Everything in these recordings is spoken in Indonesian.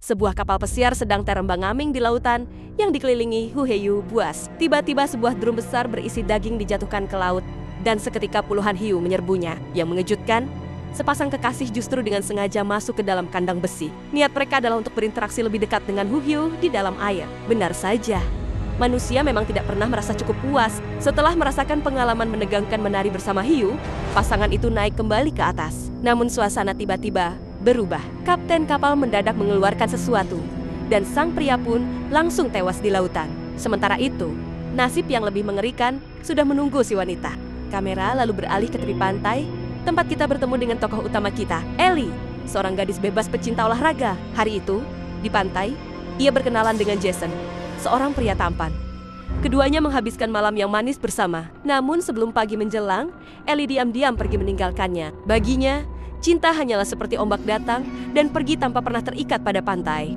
Sebuah kapal pesiar sedang terombang-ambing di lautan yang dikelilingi hiu buas. Tiba-tiba sebuah drum besar berisi daging dijatuhkan ke laut dan seketika puluhan hiu menyerbunya. Yang mengejutkan, sepasang kekasih justru dengan sengaja masuk ke dalam kandang besi. Niat mereka adalah untuk berinteraksi lebih dekat dengan hiu di dalam air. Benar saja, manusia memang tidak pernah merasa cukup puas. Setelah merasakan pengalaman menegangkan menari bersama hiu, pasangan itu naik kembali ke atas. Namun suasana tiba-tiba berubah. Kapten kapal mendadak mengeluarkan sesuatu, dan sang pria pun langsung tewas di lautan. Sementara itu, nasib yang lebih mengerikan sudah menunggu si wanita. Kamera lalu beralih ke tepi pantai, tempat kita bertemu dengan tokoh utama kita, Ellie, seorang gadis bebas pecinta olahraga. Hari itu, di pantai, ia berkenalan dengan Jason, seorang pria tampan. Keduanya menghabiskan malam yang manis bersama. Namun sebelum pagi menjelang, Ellie diam-diam pergi meninggalkannya. Baginya, cinta hanyalah seperti ombak datang dan pergi tanpa pernah terikat pada pantai.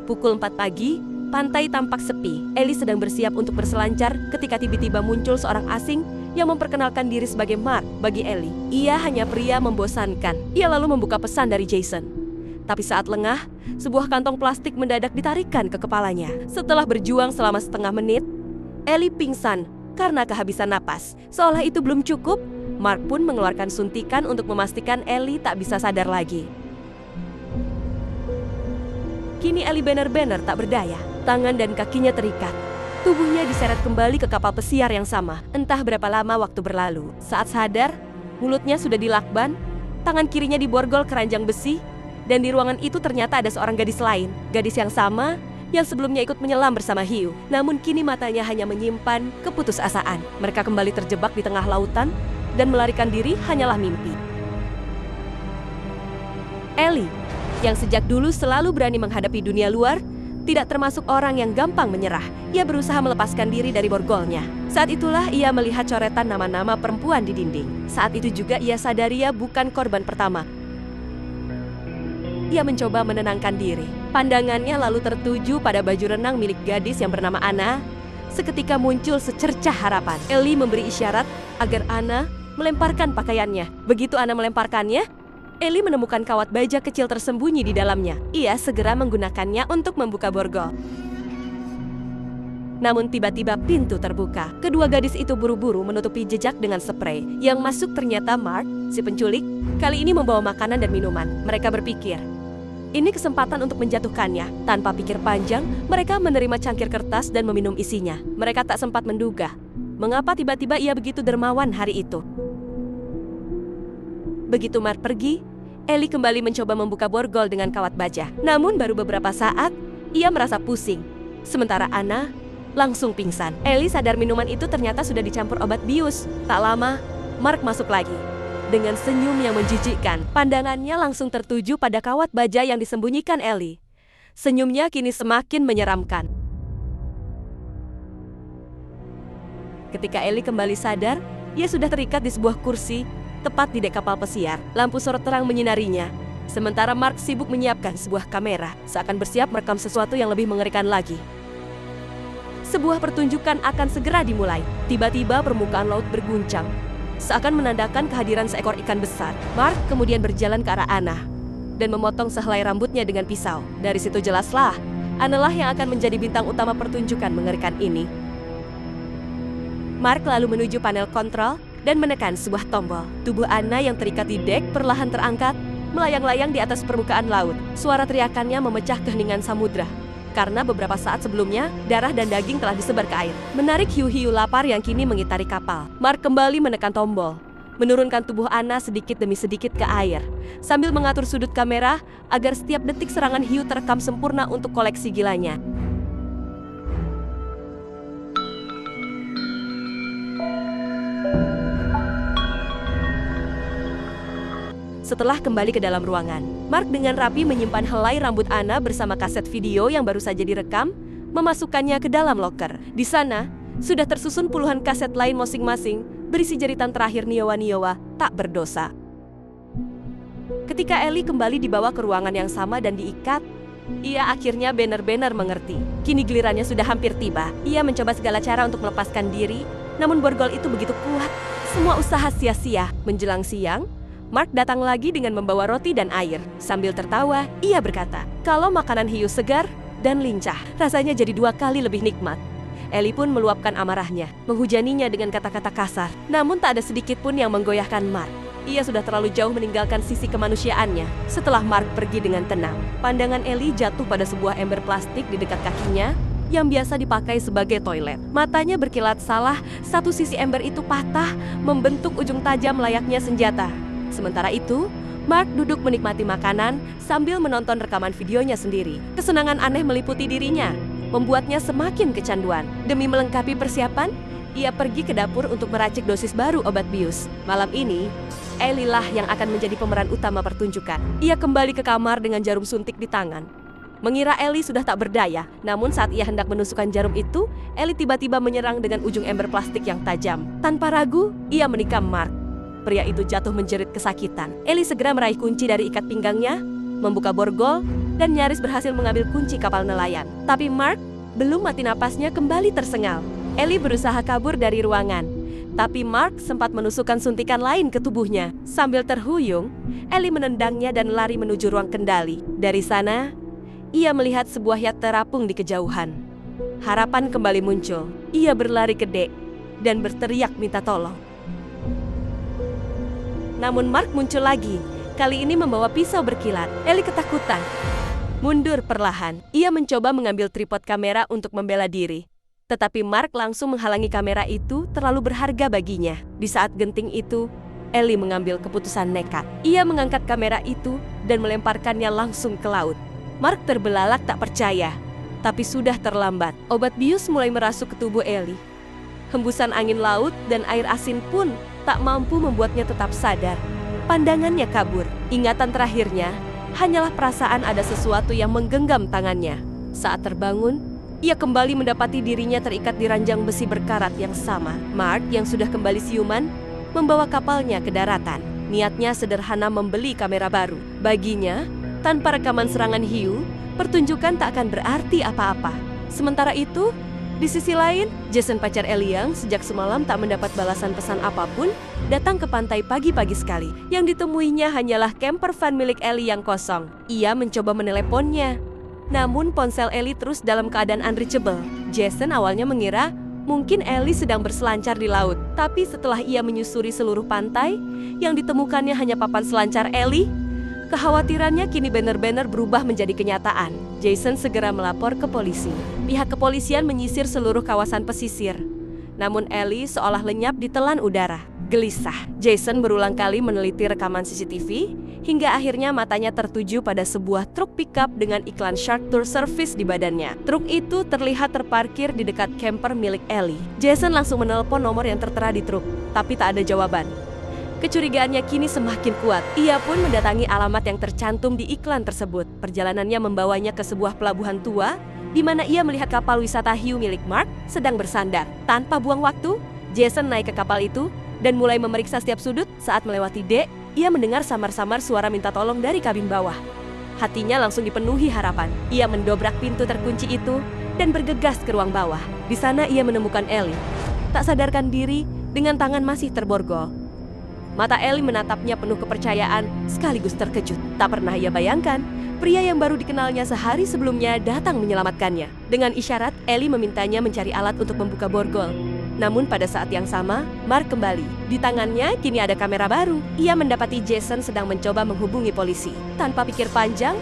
Pukul 4 pagi, pantai tampak sepi. Ellie sedang bersiap untuk berselancar ketika tiba-tiba muncul seorang asing yang memperkenalkan diri sebagai Mark bagi Ellie. Ia hanya pria membosankan. Ia lalu membuka pesan dari Jason. Tapi saat lengah, sebuah kantong plastik mendadak ditarikkan ke kepalanya. Setelah berjuang selama setengah menit, Ellie pingsan karena kehabisan napas. Seolah itu belum cukup, Mark pun mengeluarkan suntikan untuk memastikan Ellie tak bisa sadar lagi. Kini Ellie benar-benar tak berdaya. Tangan dan kakinya terikat. Tubuhnya diseret kembali ke kapal pesiar yang sama. Entah berapa lama waktu berlalu. Saat sadar, mulutnya sudah dilakban, tangan kirinya diborgol keranjang besi, dan di ruangan itu ternyata ada seorang gadis lain. Gadis yang sama yang sebelumnya ikut menyelam bersama hiu. Namun kini matanya hanya menyimpan keputusasaan. Mereka kembali terjebak di tengah lautan, dan melarikan diri hanyalah mimpi. Ellie, yang sejak dulu selalu berani menghadapi dunia luar, tidak termasuk orang yang gampang menyerah. Ia berusaha melepaskan diri dari borgolnya. Saat itulah ia melihat coretan nama-nama perempuan di dinding. Saat itu juga ia sadari ia bukan korban pertama. Ia mencoba menenangkan diri. Pandangannya lalu tertuju pada baju renang milik gadis yang bernama Anna. Seketika muncul secercah harapan. Ellie memberi isyarat agar Anna melemparkan pakaiannya. Begitu Anna melemparkannya, Ellie menemukan kawat baja kecil tersembunyi di dalamnya. Ia segera menggunakannya untuk membuka borgol. Namun tiba-tiba pintu terbuka. Kedua gadis itu buru-buru menutupi jejak dengan spray. Yang masuk ternyata Mark, si penculik. Kali ini membawa makanan dan minuman. Mereka berpikir, ini kesempatan untuk menjatuhkannya. Tanpa pikir panjang, mereka menerima cangkir kertas dan meminum isinya. Mereka tak sempat menduga mengapa tiba-tiba ia begitu dermawan hari itu. Begitu Mark pergi, Ellie kembali mencoba membuka borgol dengan kawat baja. Namun baru beberapa saat, ia merasa pusing. Sementara Anna langsung pingsan. Ellie sadar minuman itu ternyata sudah dicampur obat bius. Tak lama, Mark masuk lagi. Dengan senyum yang menjijikkan, pandangannya langsung tertuju pada kawat baja yang disembunyikan Ellie. Senyumnya kini semakin menyeramkan. Ketika Ellie kembali sadar, ia sudah terikat di sebuah kursi tepat di dek kapal pesiar. Lampu sorot terang menyinarinya. Sementara Mark sibuk menyiapkan sebuah kamera, seakan bersiap merekam sesuatu yang lebih mengerikan lagi. Sebuah pertunjukan akan segera dimulai. Tiba-tiba permukaan laut berguncang, seakan menandakan kehadiran seekor ikan besar. Mark kemudian berjalan ke arah Anna dan memotong sehelai rambutnya dengan pisau. Dari situ jelaslah, Anna lah yang akan menjadi bintang utama pertunjukan mengerikan ini. Mark lalu menuju panel kontrol dan menekan sebuah tombol. Tubuh Anna yang terikat di dek perlahan terangkat, melayang-layang di atas permukaan laut. Suara teriakannya memecah keheningan samudra. Karena beberapa saat sebelumnya, darah dan daging telah disebar ke air, menarik hiu-hiu lapar yang kini mengitari kapal. Mark kembali menekan tombol, menurunkan tubuh Anna sedikit demi sedikit ke air, sambil mengatur sudut kamera agar setiap detik serangan hiu terekam sempurna untuk koleksi gilanya. Setelah kembali ke dalam ruangan, Mark dengan rapi menyimpan helai rambut Anna bersama kaset video yang baru saja direkam, memasukkannya ke dalam loker. Di sana, sudah tersusun puluhan kaset lain masing-masing, berisi jeritan terakhir Niowa tak berdosa. Ketika Ellie kembali dibawa ke ruangan yang sama dan diikat, ia akhirnya benar-benar mengerti. Kini gilirannya sudah hampir tiba. Ia mencoba segala cara untuk melepaskan diri, namun borgol itu begitu kuat. Semua usaha sia-sia. Menjelang siang, Mark datang lagi dengan membawa roti dan air. Sambil tertawa, ia berkata, "Kalau makanan hiu segar dan lincah, rasanya jadi 2 kali lebih nikmat." Ellie pun meluapkan amarahnya, menghujaninya dengan kata-kata kasar. Namun tak ada sedikit pun yang menggoyahkan Mark. Ia sudah terlalu jauh meninggalkan sisi kemanusiaannya. Setelah Mark pergi dengan tenang, pandangan Ellie jatuh pada sebuah ember plastik di dekat kakinya yang biasa dipakai sebagai toilet. Matanya berkilat salah, satu sisi ember itu patah, membentuk ujung tajam layaknya senjata. Sementara itu, Mark duduk menikmati makanan sambil menonton rekaman videonya sendiri. Kesenangan aneh meliputi dirinya, membuatnya semakin kecanduan. Demi melengkapi persiapan, ia pergi ke dapur untuk meracik dosis baru obat bius. Malam ini, Ellie lah yang akan menjadi pemeran utama pertunjukan. Ia kembali ke kamar dengan jarum suntik di tangan. Mengira Ellie sudah tak berdaya, namun saat ia hendak menusukkan jarum itu, Ellie tiba-tiba menyerang dengan ujung ember plastik yang tajam. Tanpa ragu, ia menikam Mark. Pria itu jatuh menjerit kesakitan. Ellie segera meraih kunci dari ikat pinggangnya, membuka borgol, dan nyaris berhasil mengambil kunci kapal nelayan. Tapi Mark belum mati napasnya kembali tersengal. Ellie berusaha kabur dari ruangan, tapi Mark sempat menusukkan suntikan lain ke tubuhnya. Sambil terhuyung, Ellie menendangnya dan lari menuju ruang kendali. Dari sana, ia melihat sebuah yacht terapung di kejauhan. Harapan kembali muncul. Ia berlari ke dek dan berteriak minta tolong. Namun Mark muncul lagi, kali ini membawa pisau berkilat. Ellie ketakutan. Mundur perlahan, ia mencoba mengambil tripod kamera untuk membela diri. Tetapi Mark langsung menghalangi kamera itu terlalu berharga baginya. Di saat genting itu, Ellie mengambil keputusan nekat. Ia mengangkat kamera itu dan melemparkannya langsung ke laut. Mark terbelalak tak percaya, tapi sudah terlambat. Obat bius mulai merasuk ke tubuh Ellie. Hembusan angin laut dan air asin pun tak mampu membuatnya tetap sadar. Pandangannya kabur. Ingatan terakhirnya hanyalah perasaan ada sesuatu yang menggenggam tangannya. Saat terbangun, ia kembali mendapati dirinya terikat di ranjang besi berkarat yang sama. Mark yang sudah kembali siuman membawa kapalnya ke daratan. Niatnya sederhana, membeli kamera baru. Baginya, tanpa rekaman serangan hiu, pertunjukan tak akan berarti apa-apa. Sementara itu, di sisi lain, Jason, pacar Ellie yang sejak semalam tak mendapat balasan pesan apapun, datang ke pantai pagi-pagi sekali. Yang ditemuinya hanyalah camper van milik Ellie yang kosong. Ia mencoba meneleponnya, namun ponsel Ellie terus dalam keadaan unreachable. Jason awalnya mengira mungkin Ellie sedang berselancar di laut. Tapi setelah ia menyusuri seluruh pantai, yang ditemukannya hanya papan selancar Ellie. Kekhawatirannya kini benar-benar berubah menjadi kenyataan. Jason segera melapor ke polisi. Pihak kepolisian menyisir seluruh kawasan pesisir. Namun Ellie seolah lenyap di telan udara. Gelisah, Jason berulang kali meneliti rekaman CCTV, hingga akhirnya matanya tertuju pada sebuah truk pickup dengan iklan Shark Tour Service di badannya. Truk itu terlihat terparkir di dekat camper milik Ellie. Jason langsung menelpon nomor yang tertera di truk, tapi tak ada jawaban. Kecurigaannya kini semakin kuat. Ia pun mendatangi alamat yang tercantum di iklan tersebut. Perjalanannya membawanya ke sebuah pelabuhan tua, di mana ia melihat kapal wisata hiu milik Mark sedang bersandar. Tanpa buang waktu, Jason naik ke kapal itu dan mulai memeriksa setiap sudut. Saat melewati dek, ia mendengar samar-samar suara minta tolong dari kabin bawah. Hatinya langsung dipenuhi harapan. Ia mendobrak pintu terkunci itu dan bergegas ke ruang bawah. Di sana ia menemukan Ellie, tak sadarkan diri dengan tangan masih terborgol. Mata Ellie menatapnya penuh kepercayaan sekaligus terkejut. Tak pernah ia bayangkan, pria yang baru dikenalnya sehari sebelumnya datang menyelamatkannya. Dengan isyarat, Ellie memintanya mencari alat untuk membuka borgol. Namun pada saat yang sama, Mark kembali. Di tangannya kini ada kamera baru. Ia mendapati Jason sedang mencoba menghubungi polisi. Tanpa pikir panjang,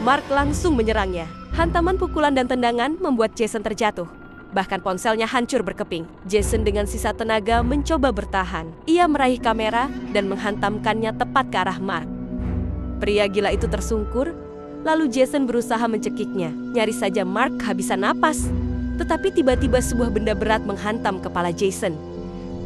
Mark langsung menyerangnya. Hantaman pukulan dan tendangan membuat Jason terjatuh. Bahkan ponselnya hancur berkeping. Jason dengan sisa tenaga mencoba bertahan. Ia meraih kamera dan menghantamkannya tepat ke arah Mark. Pria gila itu tersungkur, lalu Jason berusaha mencekiknya. Nyaris saja Mark kehabisan napas. Tetapi tiba-tiba sebuah benda berat menghantam kepala Jason.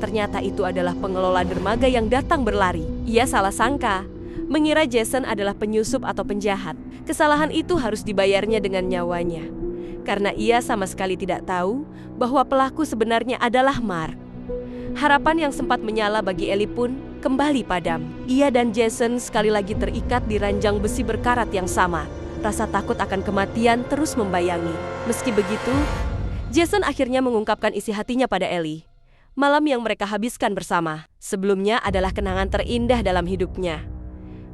Ternyata itu adalah pengelola dermaga yang datang berlari. Ia salah sangka, mengira Jason adalah penyusup atau penjahat. Kesalahan itu harus dibayarnya dengan nyawanya. Karena ia sama sekali tidak tahu bahwa pelaku sebenarnya adalah Mark. Harapan yang sempat menyala bagi Ellie pun kembali padam. Ia dan Jason sekali lagi terikat di ranjang besi berkarat yang sama. Rasa takut akan kematian terus membayangi. Meski begitu, Jason akhirnya mengungkapkan isi hatinya pada Ellie. Malam yang mereka habiskan bersama sebelumnya adalah kenangan terindah dalam hidupnya.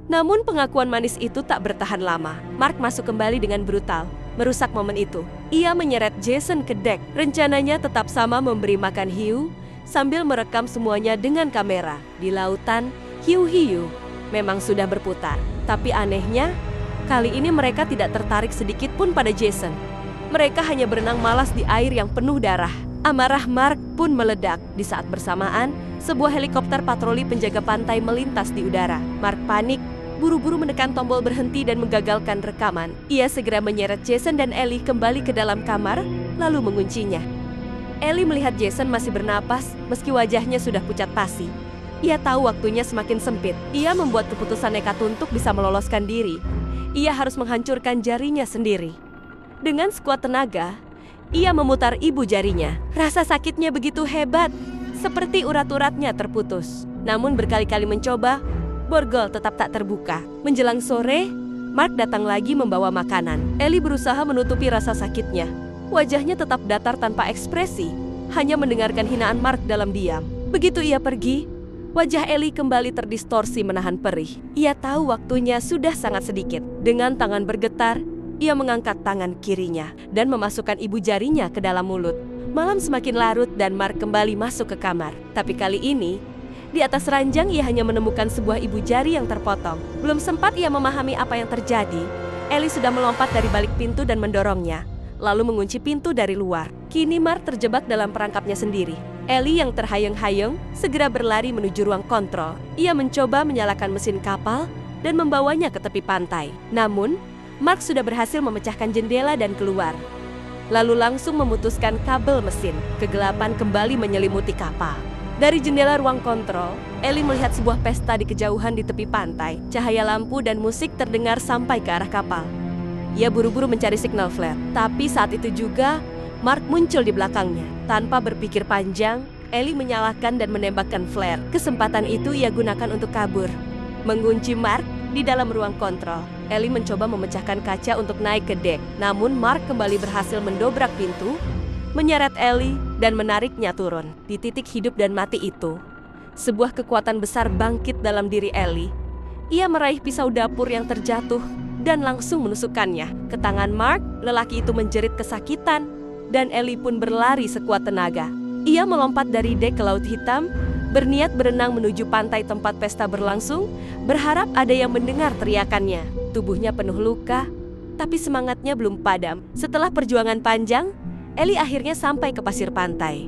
Namun pengakuan manis itu tak bertahan lama. Mark masuk kembali dengan brutal, merusak momen itu. Ia menyeret Jason ke dek. Rencananya tetap sama memberi makan hiu sambil merekam semuanya dengan kamera. Di lautan, hiu-hiu memang sudah berputar. Tapi anehnya, kali ini mereka tidak tertarik sedikit pun pada Jason. Mereka hanya berenang malas di air yang penuh darah. Amarah Mark pun meledak. Di saat bersamaan, sebuah helikopter patroli penjaga pantai melintas di udara. Mark panik, buru-buru menekan tombol berhenti dan menggagalkan rekaman. Ia segera menyeret Jason dan Ellie kembali ke dalam kamar, lalu menguncinya. Ellie melihat Jason masih bernapas meski wajahnya sudah pucat pasi. Ia tahu waktunya semakin sempit. Ia membuat keputusan nekat untuk bisa meloloskan diri. Ia harus menghancurkan jarinya sendiri. Dengan sekuat tenaga, ia memutar ibu jarinya. Rasa sakitnya begitu hebat, seperti urat-uratnya terputus. Namun berkali-kali mencoba, borgol tetap tak terbuka. Menjelang sore, Mark datang lagi membawa makanan. Ellie berusaha menutupi rasa sakitnya. Wajahnya tetap datar tanpa ekspresi, hanya mendengarkan hinaan Mark dalam diam. Begitu ia pergi, wajah Ellie kembali terdistorsi menahan perih. Ia tahu waktunya sudah sangat sedikit. Dengan tangan bergetar, ia mengangkat tangan kirinya dan memasukkan ibu jarinya ke dalam mulut. Malam semakin larut dan Mark kembali masuk ke kamar. Tapi kali ini, di atas ranjang ia hanya menemukan sebuah ibu jari yang terpotong. Belum sempat ia memahami apa yang terjadi, Ellie sudah melompat dari balik pintu dan mendorongnya, lalu mengunci pintu dari luar. Kini Mark terjebak dalam perangkapnya sendiri. Ellie yang terhayang-hayang segera berlari menuju ruang kontrol. Ia mencoba menyalakan mesin kapal dan membawanya ke tepi pantai. Namun, Mark sudah berhasil memecahkan jendela dan keluar. Lalu langsung memutuskan kabel mesin. Kegelapan kembali menyelimuti kapal. Dari jendela ruang kontrol, Ellie melihat sebuah pesta di kejauhan di tepi pantai. Cahaya lampu dan musik terdengar sampai ke arah kapal. Ia buru-buru mencari signal flare. Tapi saat itu juga, Mark muncul di belakangnya. Tanpa berpikir panjang, Ellie menyalakan dan menembakkan flare. Kesempatan itu ia gunakan untuk kabur. Mengunci Mark di dalam ruang kontrol. Ellie mencoba memecahkan kaca untuk naik ke dek. Namun Mark kembali berhasil mendobrak pintu, menyeret Ellie dan menariknya turun. Di titik hidup dan mati itu, sebuah kekuatan besar bangkit dalam diri Ellie. Ia meraih pisau dapur yang terjatuh dan langsung menusukkannya ke tangan Mark. Lelaki itu menjerit kesakitan dan Ellie pun berlari sekuat tenaga. Ia melompat dari dek ke laut hitam, berniat berenang menuju pantai tempat pesta berlangsung, berharap ada yang mendengar teriakannya. Tubuhnya penuh luka, tapi semangatnya belum padam. Setelah perjuangan panjang, Ellie akhirnya sampai ke pasir pantai.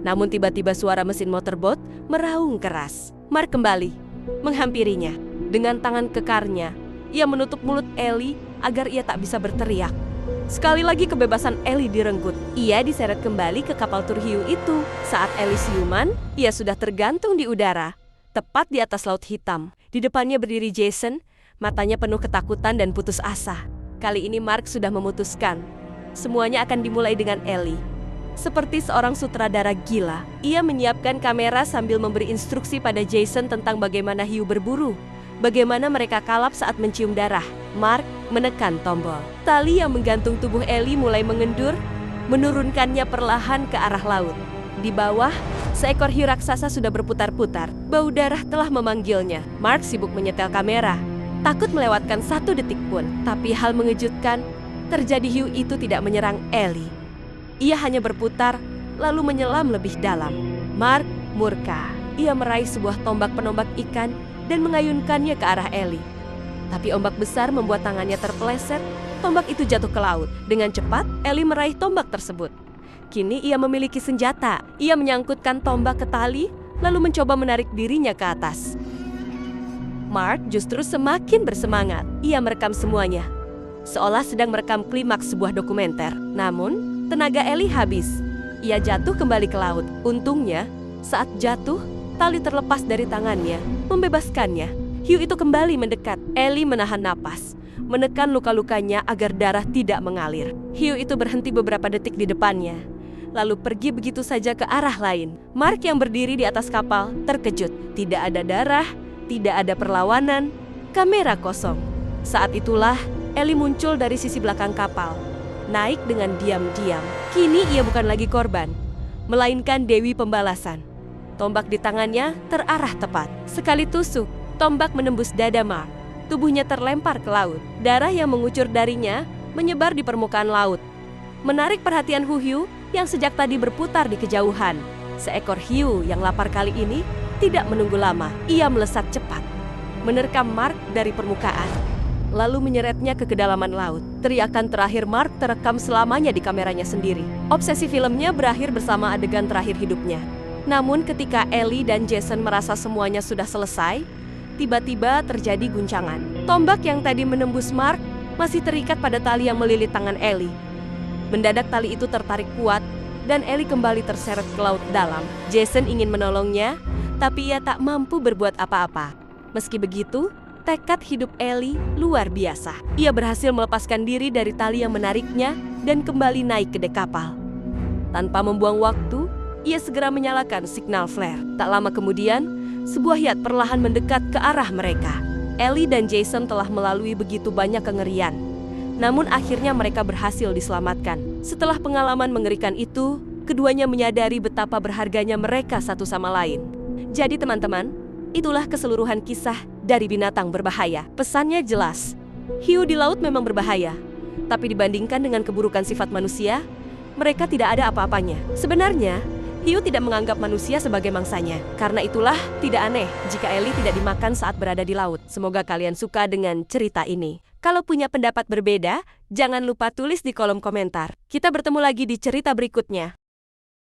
Namun tiba-tiba suara mesin motorboat meraung keras. Mark kembali menghampirinya. Dengan tangan kekarnya, ia menutup mulut Ellie agar ia tak bisa berteriak. Sekali lagi kebebasan Ellie direnggut. Ia diseret kembali ke kapal tur hiu itu. Saat Ellie siuman, ia sudah tergantung di udara, tepat di atas laut hitam. Di depannya berdiri Jason, matanya penuh ketakutan dan putus asa. Kali ini Mark sudah memutuskan. Semuanya akan dimulai dengan Ellie. Seperti seorang sutradara gila, ia menyiapkan kamera sambil memberi instruksi pada Jason tentang bagaimana hiu berburu. Bagaimana mereka kalap saat mencium darah. Mark menekan tombol. Tali yang menggantung tubuh Ellie mulai mengendur, menurunkannya perlahan ke arah laut. Di bawah, seekor hiu raksasa sudah berputar-putar. Bau darah telah memanggilnya. Mark sibuk menyetel kamera, takut melewatkan satu detik pun. Tapi hal mengejutkan, terjadi. Hiu itu tidak menyerang Ellie. Ia hanya berputar, lalu menyelam lebih dalam. Mark murka. Ia meraih sebuah tombak penembak ikan dan mengayunkannya ke arah Ellie. Tapi ombak besar membuat tangannya terpeleset. Tombak itu jatuh ke laut. Dengan cepat, Ellie meraih tombak tersebut. Kini ia memiliki senjata. Ia menyangkutkan tombak ke tali, lalu mencoba menarik dirinya ke atas. Mark justru semakin bersemangat. Ia merekam semuanya, seolah sedang merekam klimaks sebuah dokumenter. Namun, tenaga Ellie habis. Ia jatuh kembali ke laut. Untungnya, saat jatuh, tali terlepas dari tangannya, membebaskannya. Hiu itu kembali mendekat. Ellie menahan napas, menekan luka-lukanya agar darah tidak mengalir. Hiu itu berhenti beberapa detik di depannya, lalu pergi begitu saja ke arah lain. Mark yang berdiri di atas kapal terkejut. Tidak ada darah, tidak ada perlawanan, kamera kosong. Saat itulah Ellie muncul dari sisi belakang kapal, naik dengan diam-diam. Kini ia bukan lagi korban. melainkan Dewi Pembalasan. Tombak di tangannya terarah tepat. Sekali tusuk, tombak menembus dada Mark. Tubuhnya terlempar ke laut. Darah yang mengucur darinya menyebar di permukaan laut, menarik perhatian Hu Hyu yang sejak tadi berputar di kejauhan. Seekor hiu yang lapar kali ini tidak menunggu lama. Ia melesat cepat, menerkam Mark dari permukaan, lalu menyeretnya ke kedalaman laut. Teriakan terakhir Mark terekam selamanya di kameranya sendiri. Obsesi filmnya berakhir bersama adegan terakhir hidupnya. Namun ketika Ellie dan Jason merasa semuanya sudah selesai, tiba-tiba terjadi guncangan. Tombak yang tadi menembus Mark masih terikat pada tali yang melilit tangan Ellie. Mendadak tali itu tertarik kuat dan Ellie kembali terseret ke laut dalam. Jason ingin menolongnya, tapi ia tak mampu berbuat apa-apa. Meski begitu, tekad hidup Ellie luar biasa. Ia berhasil melepaskan diri dari tali yang menariknya dan kembali naik ke dek kapal. Tanpa membuang waktu, ia segera menyalakan signal flare. Tak lama kemudian, sebuah yacht perlahan mendekat ke arah mereka. Ellie dan Jason telah melalui begitu banyak kengerian. Namun akhirnya mereka berhasil diselamatkan. Setelah pengalaman mengerikan itu, keduanya menyadari betapa berharganya mereka satu sama lain. Jadi teman-teman, itulah keseluruhan kisah dari Binatang Berbahaya. Pesannya jelas, hiu di laut memang berbahaya. Tapi dibandingkan dengan keburukan sifat manusia, mereka tidak ada apa-apanya. Sebenarnya, hiu tidak menganggap manusia sebagai mangsanya. Karena itulah tidak aneh jika Ellie tidak dimakan saat berada di laut. Semoga kalian suka dengan cerita ini. Kalau punya pendapat berbeda, jangan lupa tulis di kolom komentar. Kita bertemu lagi di cerita berikutnya.